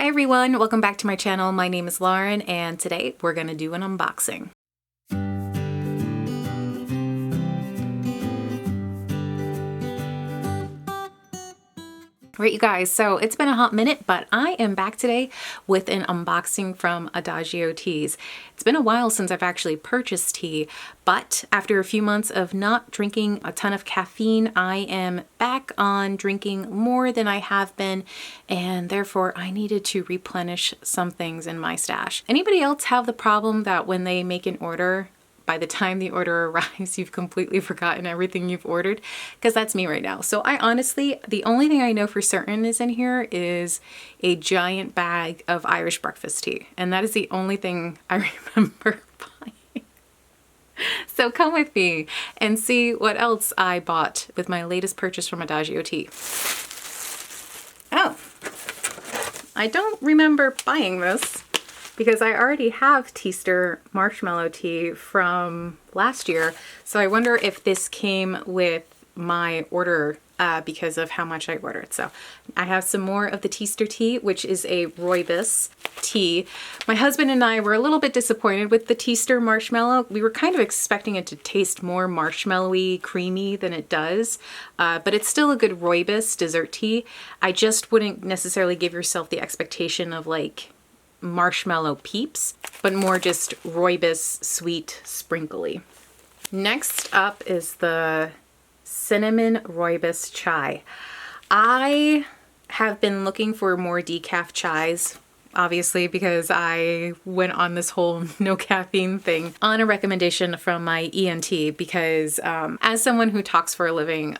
Hi everyone, welcome back to my channel. My name is Lauren and today we're gonna do an unboxing. Right, you guys, so it's been a hot minute, but I am back today with an unboxing from Adagio teas. It's been a while since I've actually purchased tea, but after a few months of not drinking a ton of caffeine, I am back on drinking more than I have been, and therefore I needed to replenish some things in my stash. Anybody else have the problem that when they make an order, by the time the order arrives, you've completely forgotten everything you've ordered? Because that's me right now. So I honestly, the only thing I know for certain is in here is a giant bag of Irish breakfast tea. And that is the only thing I remember buying. So come with me and see what else I bought with my latest purchase from Adagio tea. Oh, I don't remember buying this, because I already have Teaster Marshmellow tea from last year. So I wonder if this came with my order because of how much I ordered. So I have some more of the Teaster tea, which is a rooibos tea. My husband and I were a little bit disappointed with the Teaster Marshmellow. We were kind of expecting it to taste more marshmallowy, creamy than it does, but it's still a good rooibos dessert tea. I just wouldn't necessarily give yourself the expectation of like marshmallow peeps, but more just rooibos sweet sprinkly. Next up is the cinnamon rooibos chai. I have been looking for more decaf chais, obviously, because I went on this whole no caffeine thing on a recommendation from my ENT, because as someone who talks for a living,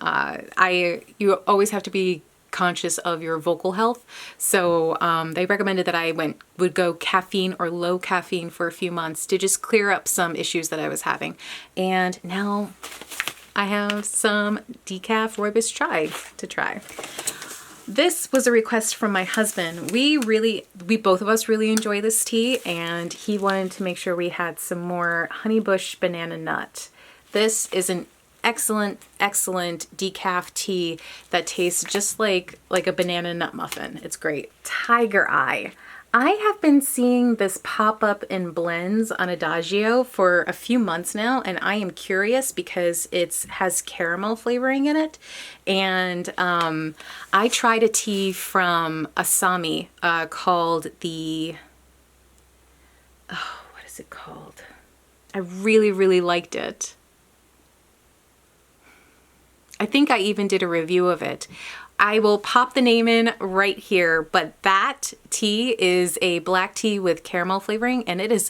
you always have to be conscious of your vocal health. So they recommended that I would go caffeine or low caffeine for a few months to just clear up some issues that I was having. And now I have some decaf rooibos chai to try. This was a request from my husband. We both of us really enjoy this tea, and he wanted to make sure we had some more honeybush banana nut. This is an excellent decaf tea that tastes just like a banana nut muffin. It's great. Tiger Eye. I have been seeing this pop up in blends on Adagio for a few months now, and I am curious because it has caramel flavoring in it. And I tried a tea from Asami called the, oh, what is it called? I really liked it. I think I even did a review of it. I will pop the name in right here, but that tea is a black tea with caramel flavoring, and it is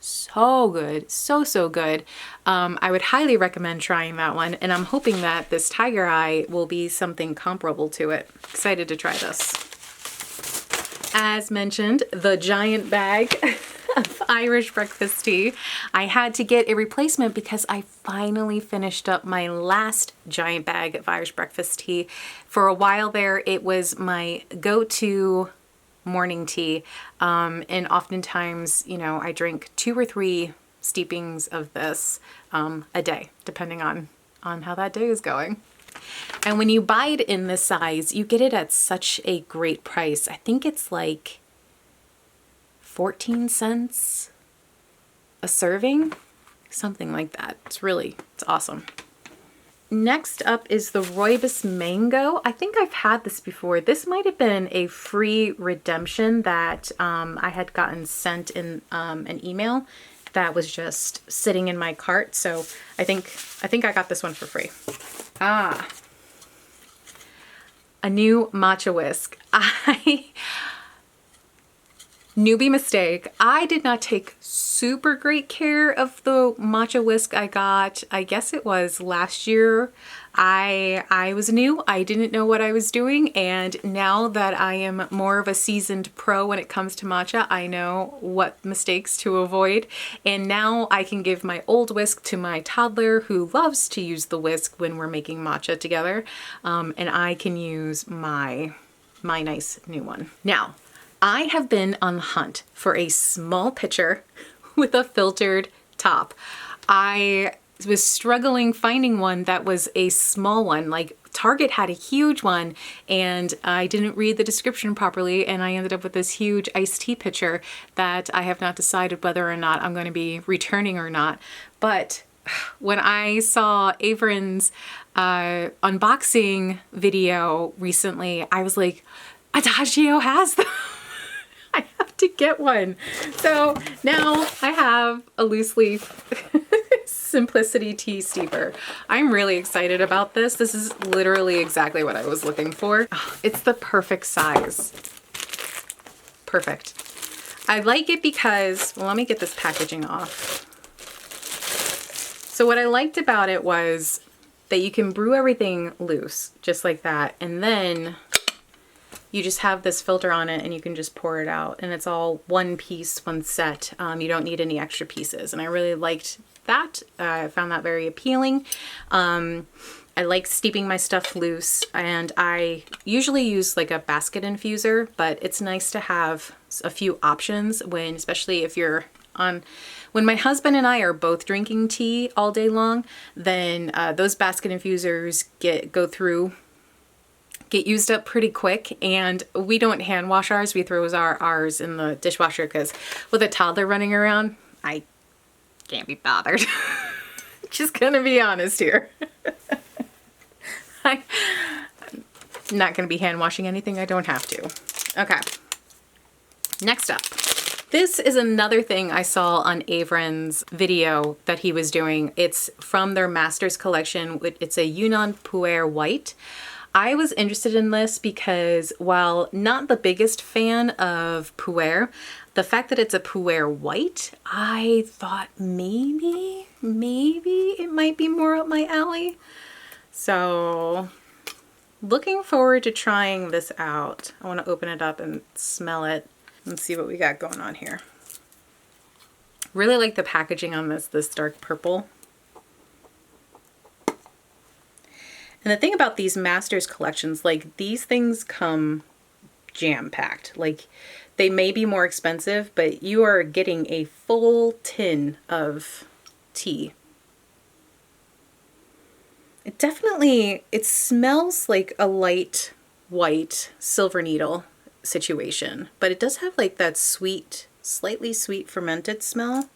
so good, so good. I would highly recommend trying that one, and I'm hoping that this Tiger Eye will be something comparable to it. Excited to try this. As mentioned, the giant bag of Irish breakfast tea. I had to get a replacement because I finally finished up my last giant bag of Irish breakfast tea. For a while there, it was my go-to morning tea, and oftentimes, you know, I drink 2 or 3 steepings of this a day, depending on how that day is going. And when you buy it in this size, you get it at such a great price. I think it's like 14 cents a serving, something like that. It's awesome. Next up is the rooibos mango. I think I've had this before. This might have been a free redemption that I had gotten sent in an email that was just sitting in my cart. So I think I got this one for free. Ah, a new matcha whisk. Newbie mistake. I did not take super great care of the matcha whisk I got. I guess it was last year. I was new. I didn't know what I was doing, and now that I am more of a seasoned pro when it comes to matcha, I know what mistakes to avoid. And now I can give my old whisk to my toddler who loves to use the whisk when we're making matcha together, and I can use my nice new one. Now, I have been on the hunt for a small pitcher with a filtered top. I was struggling finding one that was a small one, like Target had a huge one and I didn't read the description properly and I ended up with this huge iced tea pitcher that I have not decided whether or not I'm going to be returning or not. But when I saw Avron's unboxing video recently, I was like, Adagio has them. I have to get one. So now I have a loose leaf Simplicity tea steeper. I'm really excited about this. This is literally exactly what I was looking for. Oh, it's the perfect size. Perfect. I like it because, well, let me get this packaging off. So what I liked about it was that you can brew everything loose, just like that. And then you just have this filter on it and you can just pour it out. And it's all one piece, one set. You don't need any extra pieces. And I really liked that. I found that very appealing. I like steeping my stuff loose, and I usually use like a basket infuser, but it's nice to have a few options when, especially if you're on, when my husband and I are both drinking tea all day long, then those basket infusers get used up pretty quick, and we don't hand wash ours. We throw ours in the dishwasher because with a toddler running around, I can't be bothered. Just gonna be honest here. I'm not gonna be hand washing anything I don't have to. Okay, next up. This is another thing I saw on Avron's video that he was doing. It's from their Masters collection. It's a Yunnan Pu'er White. I was interested in this because while not the biggest fan of Pu'er, the fact that it's a Pu'er White, I thought maybe it might be more up my alley. So looking forward to trying this out. I want to open it up and smell it and see what we got going on here. Really like the packaging on this dark purple. And the thing about these Masters collections, like these things come jam-packed. Like they may be more expensive, but you are getting a full tin of tea. It smells like a light white silver needle situation, but it does have like that sweet, slightly sweet fermented smell.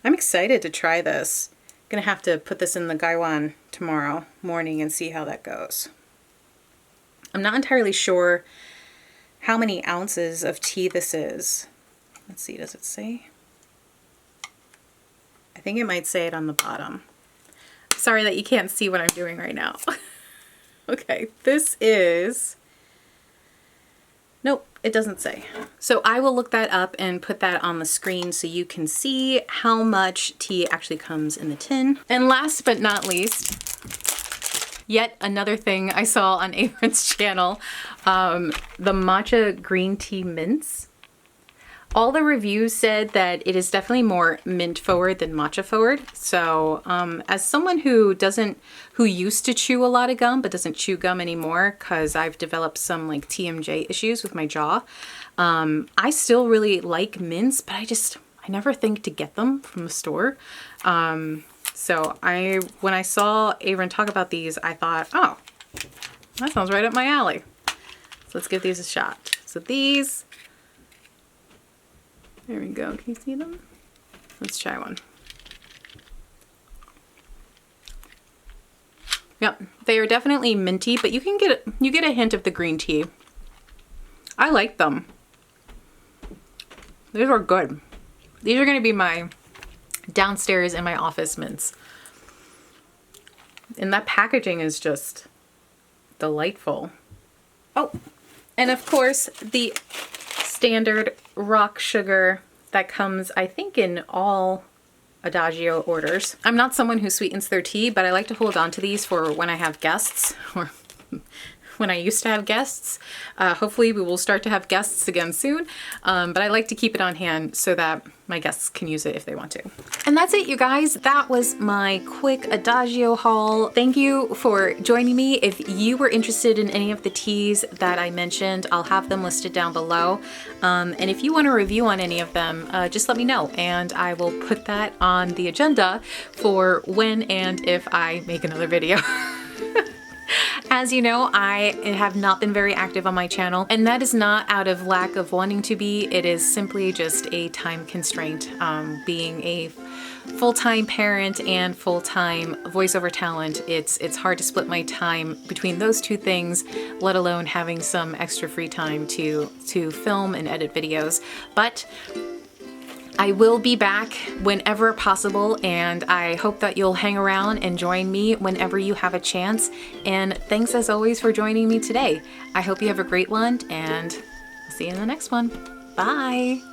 I'm excited to try this. I'm gonna have to put this in the gaiwan tomorrow morning and see how that goes. I'm not entirely sure how many ounces of tea this is. Let's see, does it say? I think it might say it on the bottom. Sorry that you can't see what I'm doing right now. Okay, this is, nope, it doesn't say. So I will look that up and put that on the screen so you can see how much tea actually comes in the tin. And last but not least, yet another thing I saw on Avron's channel, the matcha green tea mints. All the reviews said that it is definitely more mint forward than matcha forward. So as someone who used to chew a lot of gum but doesn't chew gum anymore because I've developed some like TMJ issues with my jaw, I still really like mints, but I never think to get them from the store. So when I saw Avron talk about these, I thought, oh, that sounds right up my alley. So let's give these a shot. So these, there we go. Can you see them? Let's try one. Yep, they are definitely minty, but you get a hint of the green tea. I like them. These are good. These are going to be my downstairs in my office mints. And that packaging is just delightful. Oh, and of course the standard rock sugar that comes, I think, in all Adagio orders. I'm not someone who sweetens their tea, but I like to hold on to these for when I have guests, or when I used to have guests. Hopefully we will start to have guests again soon, but I like to keep it on hand so that my guests can use it if they want to. And that's it, you guys. That was my quick Adagio haul. Thank you for joining me. If you were interested in any of the teas that I mentioned, I'll have them listed down below. And if you want a review on any of them, just let me know and I will put that on the agenda for when and if I make another video. As you know, I have not been very active on my channel, and that is not out of lack of wanting to be. It is simply just a time constraint. Being a full-time parent and full-time voiceover talent, it's hard to split my time between those two things, let alone having some extra free time to film and edit videos. But I will be back whenever possible, and I hope that you'll hang around and join me whenever you have a chance. And thanks as always for joining me today. I hope you have a great one, and I'll see you in the next one. Bye!